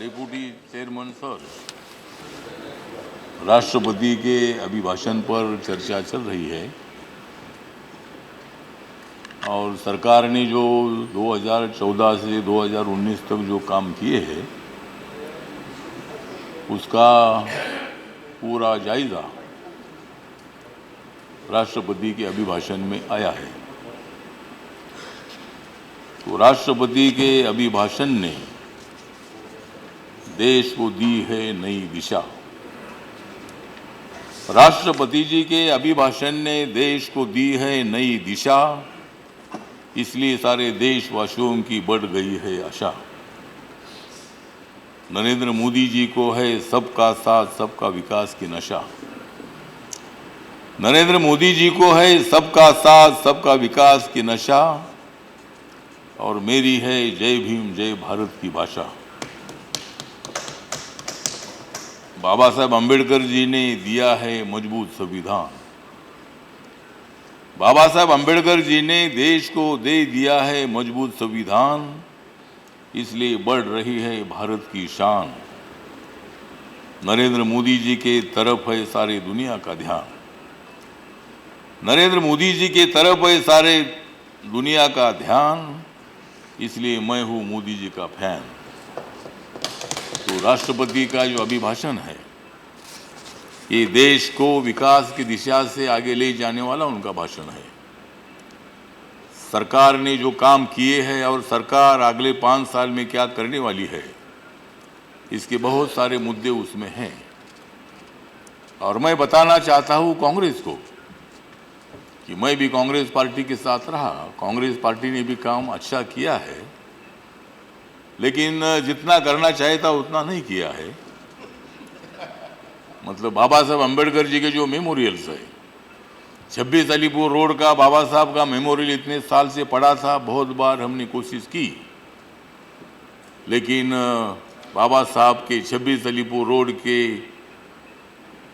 Deputy chairman sir, राष्ट्रपति के अभिभाषण पर चर्चा चल रही है और सरकार ने जो 2014 से 2019 तक जो काम किए हैं उसका पूरा जायजा राष्ट्रपति के अभिभाषण में आया है। तो राष्ट्रपति के अभिभाषण ने देश को दी है नई दिशा। राष्ट्रपति जी के अभिभाषण ने देश को दी है नई दिशा, इसलिए सारे देशवासियों की बढ़ गई है आशा। नरेंद्र मोदी जी को है सबका साथ सबका विकास की नशा। नरेंद्र मोदी जी को है सबका साथ सबका विकास की नशा और मेरी है जय भीम जय भारत की भाषा। बाबा साहब अम्बेडकर जी ने दिया है मजबूत संविधान। बाबा साहब अम्बेडकर जी ने देश को दे दिया है मजबूत संविधान, इसलिए बढ़ रही है भारत की शान। नरेंद्र मोदी जी के तरफ है सारे दुनिया का ध्यान। नरेंद्र मोदी जी के तरफ है सारे दुनिया का ध्यान, इसलिए मैं हूं मोदी जी का फैन। तो राष्ट्रपति का जो अभिभाषण है ये देश को विकास की दिशा से आगे ले जाने वाला उनका भाषण है। सरकार ने जो काम किए हैं और सरकार अगले 5 साल में क्या करने वाली है, इसके बहुत सारे मुद्दे उसमें हैं। और मैं बताना चाहता हूं कांग्रेस को कि मैं भी कांग्रेस पार्टी के साथ रहा। कांग्रेस पार्टी ने भी काम अच्छा किया है, लेकिन जितना करना चाहिए था उतना नहीं किया है। मतलब बाबा साहब अम्बेडकर जी के जो मेमोरियल्स है, 26 अलीपुर रोड का बाबा साहब का मेमोरियल इतने साल से पड़ा था, बहुत बार हमने कोशिश की, लेकिन बाबा साहब के 26 अलीपुर रोड के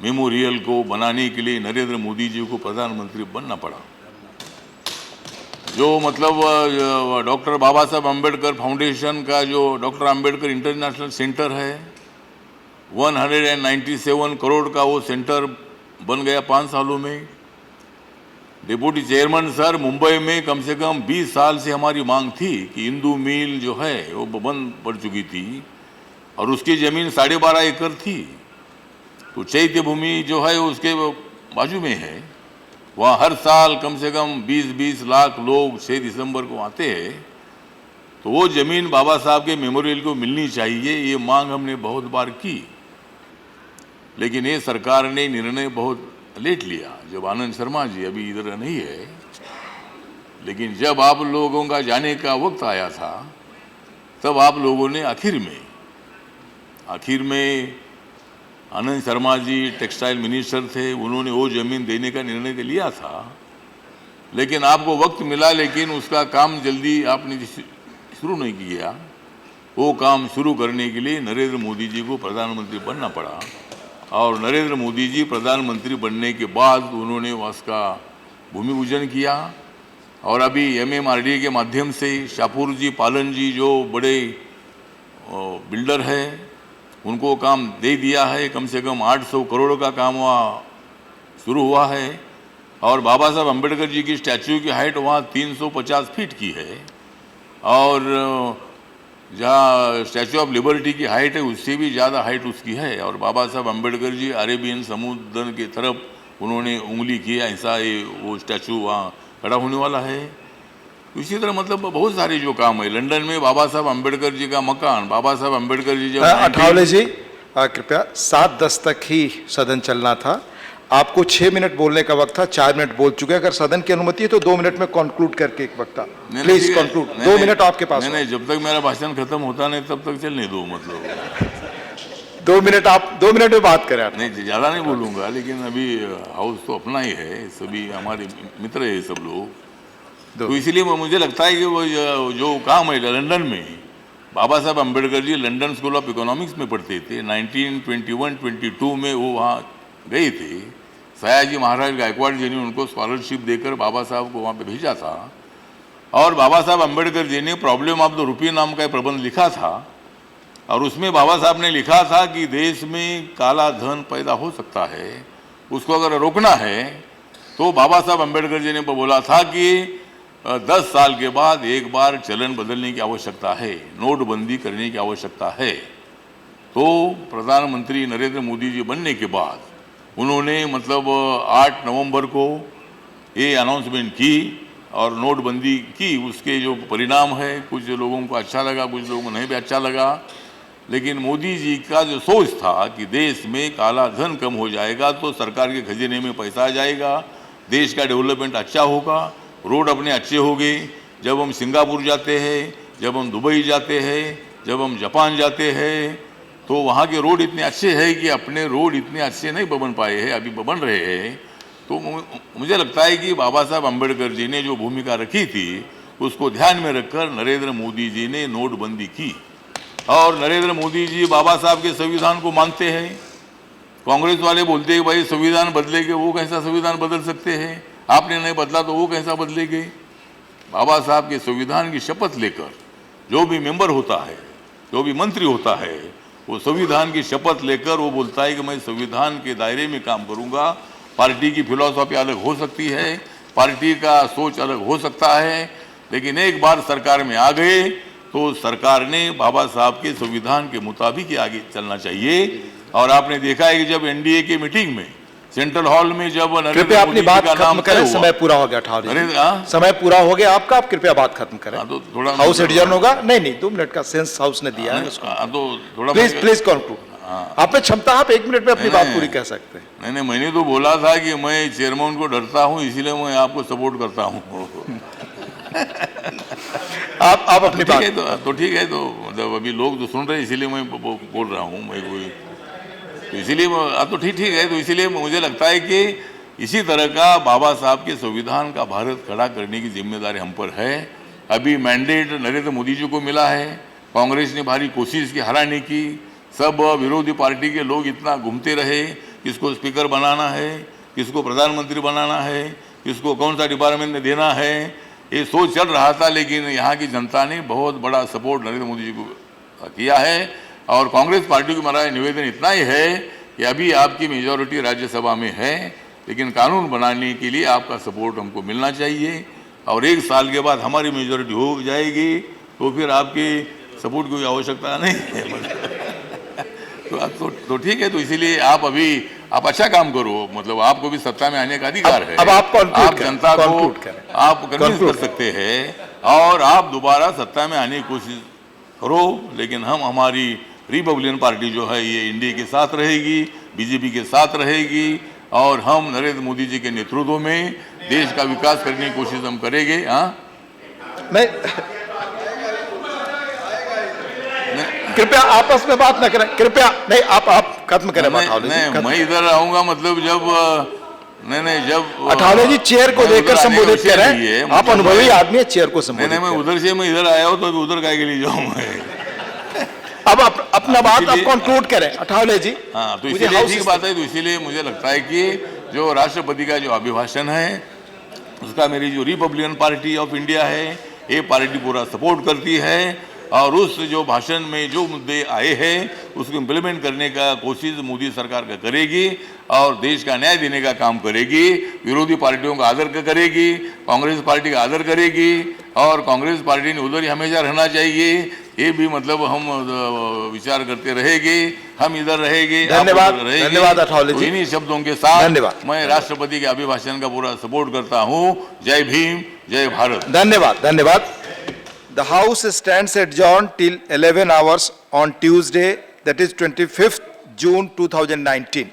मेमोरियल को बनाने के लिए नरेंद्र मोदी जी को प्रधानमंत्री बनना पड़ा। जो मतलब डॉक्टर बाबा साहब अम्बेडकर फाउंडेशन का जो डॉक्टर अम्बेडकर इंटरनेशनल सेंटर है, 197 करोड़ का वो सेंटर बन गया 5 सालों में। डिप्टी चेयरमैन सर, मुंबई में कम से कम 20 साल से हमारी मांग थी कि हिंदू मिल जो है वो बंद पड़ चुकी थी और उसकी ज़मीन 12.5 एकड़ थी। तो चैत्य भूमि जो है उसके बाजू में है, वहाँ हर साल कम से कम 20-20 लाख लोग 6 दिसंबर को आते हैं। तो वो ज़मीन बाबा साहब के मेमोरियल को मिलनी चाहिए, ये मांग हमने बहुत बार की, लेकिन ये सरकार ने निर्णय बहुत लेट लिया। जब आनंद शर्मा जी अभी इधर नहीं है, लेकिन जब आप लोगों का जाने का वक्त आया था तब आप लोगों ने आखिर में आनंद शर्मा जी टेक्सटाइल मिनिस्टर थे, उन्होंने वो ज़मीन देने का निर्णय लिया था, लेकिन आपको वक्त मिला, लेकिन उसका काम जल्दी आपने शुरू नहीं किया। वो काम शुरू करने के लिए नरेंद्र मोदी जी को प्रधानमंत्री बनना पड़ा और नरेंद्र मोदी जी प्रधानमंत्री बनने के बाद उन्होंने उसका भूमि पूजन किया। और अभी MMRDA के माध्यम से शाहपुर जी पालन जी जो बड़े बिल्डर है, उनको काम दे दिया है। कम से कम 800 करोड़ का काम वहाँ शुरू हुआ है और बाबा साहब अम्बेडकर जी की स्टैच्यू की हाइट वहाँ 350 फीट की है और जहाँ स्टैच्यू ऑफ लिबर्टी की हाइट है उससे भी ज़्यादा हाइट उसकी है। और बाबा साहब अम्बेडकर जी अरेबियन समुद्र की तरफ उन्होंने उंगली किया, ऐसा ये वो स्टैच्यू वहाँ खड़ा होने वाला है। इसी तरह मतलब बहुत सारे जो काम है। लंदन में बाबा साहब अम्बेडकर जी का मकान, बाबा साहब अम्बेडकर जी जब अठावले जी कृपया 7:10 तक ही सदन चलना था। आपको 6 मिनट बोलने का वक्त था, 4 मिनट बोल चुके। अगर सदन की अनुमति है तो 2 मिनट में कंक्लूड करके एक वक्त था। प्लीज कंक्लूड, 2 मिनट आपके पास। नहीं, जब तक मेरा भाषण खत्म होता नहीं तब तक चलने दो। मतलब 2 मिनट, आप 2 मिनट में बात करें। नहीं, ज़्यादा नहीं बोलूँगा, लेकिन अभी हाउस तो अपना ही है, सभी हमारे मित्र है सब लोग। तो इसलिए मुझे लगता है कि वो जो काम है लंदन में, बाबा Saheb Ambedkar ji London school of economics में पढ़ते थे। 1921-22 में वो वहाँ गए थे। सयाजी महाराज गायकवाड़ जी ने उनको स्कॉलरशिप देकर बाबा साहब को वहाँ पे भेजा था और बाबा साहब अम्बेडकर जी ने प्रॉब्लम ऑफ द रूपी नाम का प्रबंध लिखा था और उसमें बाबा साहब ने लिखा था कि देश में काला धन पैदा हो सकता है, उसको अगर रोकना है तो बाबा साहब अम्बेडकर जी ने बोला था कि 10 साल के बाद एक बार चलन बदलने की आवश्यकता है, नोटबंदी करने की आवश्यकता है। तो प्रधानमंत्री नरेंद्र मोदी जी बनने के बाद उन्होंने मतलब 8 नवंबर को ये अनाउंसमेंट की और नोटबंदी की। उसके जो परिणाम है, कुछ लोगों को अच्छा लगा, कुछ लोगों को नहीं भी अच्छा लगा, लेकिन मोदी जी का जो सोच था कि देश में काला धन कम हो जाएगा तो सरकार के खजाने में पैसा आ जाएगा, देश का डेवलपमेंट अच्छा होगा, रोड अपने अच्छे होंगे। जब हम सिंगापुर जाते हैं, जब हम दुबई जाते हैं, जब हम जापान जाते हैं, तो वहाँ के रोड इतने अच्छे हैं कि अपने रोड इतने अच्छे नहीं बन पाए हैं, अभी बन रहे हैं। तो मुझे लगता है कि बाबा साहब अम्बेडकर जी ने जो भूमिका रखी थी उसको ध्यान में रखकर नरेंद्र मोदी जी ने नोटबंदी की। और नरेंद्र मोदी जी बाबा साहब के संविधान को मानते हैं। कांग्रेस वाले बोलते हैं भाई संविधान बदलेंगे, वो कैसा संविधान बदल सकते हैं, आपने नहीं बदला तो वो कैसा बदलेंगे। बाबा साहब के संविधान की शपथ लेकर जो भी मेंबर होता है, जो भी मंत्री होता है, वो संविधान की शपथ लेकर वो बोलता है कि मैं संविधान के दायरे में काम करूंगा। पार्टी की फिलॉसफी अलग हो सकती है, पार्टी का सोच अलग हो सकता है, लेकिन एक बार सरकार में आ गए तो सरकार ने बाबा साहब के संविधान के मुताबिक आगे चलना चाहिए। और आपने देखा है कि जब एनडीए की मीटिंग में सेंट्रल हॉल में जब कृपया अपनी बात खत्म करें, समय पूरा हो गया। समय पूरा हो गया आपका, आप कृपया बात खत्म करें। तो थोड़ा हाउस एडजर्न होगा। नहीं 2 मिनट का सेंस हाउस ने दिया है उसको। तो थोड़ा प्लीज कंक्लूड। आप में क्षमता, आप 1 मिनट में अपनी बात पूरी कह सकते हैं। नहीं, मैंने तो बोला था कि मैं चेयरमैन को डरता हूँ, इसीलिए मैं आपको सपोर्ट करता हूँ। आप अपनी बात तो ठीक है, तो मतलब अभी लोग तो सुन रहे हैं इसीलिए मैं बोल रहा हूँ। मैं कोई तो इसीलिए तो ठीक है। तो इसीलिए मुझे लगता है कि इसी तरह का बाबा साहब के संविधान का भारत खड़ा करने की जिम्मेदारी हम पर है। अभी मैंडेट नरेंद्र मोदी जी को मिला है। कांग्रेस ने भारी कोशिश की हराने की, सब विरोधी पार्टी के लोग इतना घूमते रहे, किसको स्पीकर बनाना है, किसको प्रधानमंत्री बनाना है, किसको कौन सा डिपार्टमेंट में देना है, ये सोच चल रहा था। लेकिन यहाँ की जनता ने बहुत बड़ा सपोर्ट नरेंद्र मोदी जी को किया है। और कांग्रेस पार्टी को हमारा निवेदन इतना ही है कि अभी आपकी मेजॉरिटी राज्यसभा में है, लेकिन कानून बनाने के लिए आपका सपोर्ट हमको मिलना चाहिए। और 1 साल के बाद हमारी मेजॉरिटी हो जाएगी तो फिर आपके सपोर्ट की आवश्यकता नहीं है। तो ठीक है। तो इसीलिए आप अभी अच्छा काम करो, मतलब आपको भी सत्ता में आने का अधिकार है। अब आप जनता को आप कन्विंस कर सकते हैं और आप दोबारा सत्ता में आने की कोशिश करो। लेकिन हम हमारी रिपब्लिकन पार्टी जो है ये इंडिया के साथ रहेगी, बीजेपी के साथ रहेगी और हम नरेंद्र मोदी जी के नेतृत्व में देश का विकास करने की कोशिश हम करेंगे। कृपया आपस में बात न करें, कृपया। नहीं, आप खत्म करें। मैं इधर आऊंगा मतलब जब जब अठावले जी चेयर को देकर संबोधित कर रहे हैं। आप अनुभवी आदमी है, चेयर को संबोधित। नहीं, मैं उधर से मैं इधर आया हूँ तो अभी उधर काय के लिए जाऊँ मैं। अब अपना बात आप कंक्लूड करें अठावले जी। हाँ, तो इसीलिए ठीक बात है। तो इसीलिए मुझे लगता है कि जो राष्ट्रपति का जो अभिभाषण है उसका मेरी जो रिपब्लिकन पार्टी ऑफ इंडिया है ये पार्टी पूरा सपोर्ट करती है और उस जो भाषण में जो मुद्दे आए हैं उसको इम्प्लीमेंट करने का कोशिश मोदी सरकार का करेगी और देश का न्याय देने का काम करेगी। विरोधी पार्टियों का आदर करेगी, कांग्रेस पार्टी का आदर करेगी और कांग्रेस पार्टी ने उधर ही हमेशा रहना चाहिए, ये भी मतलब हम विचार करते रहेंगे। हम इधर रहेंगे। धन्यवाद अठावले जी। इन्हीं शब्दों के साथ मैं राष्ट्रपति के अभिभाषण का पूरा सपोर्ट करता हूँ। जय भीम, जय भारत। धन्यवाद। The House stands adjourned till 11 hours on Tuesday, that is 25th June 2019.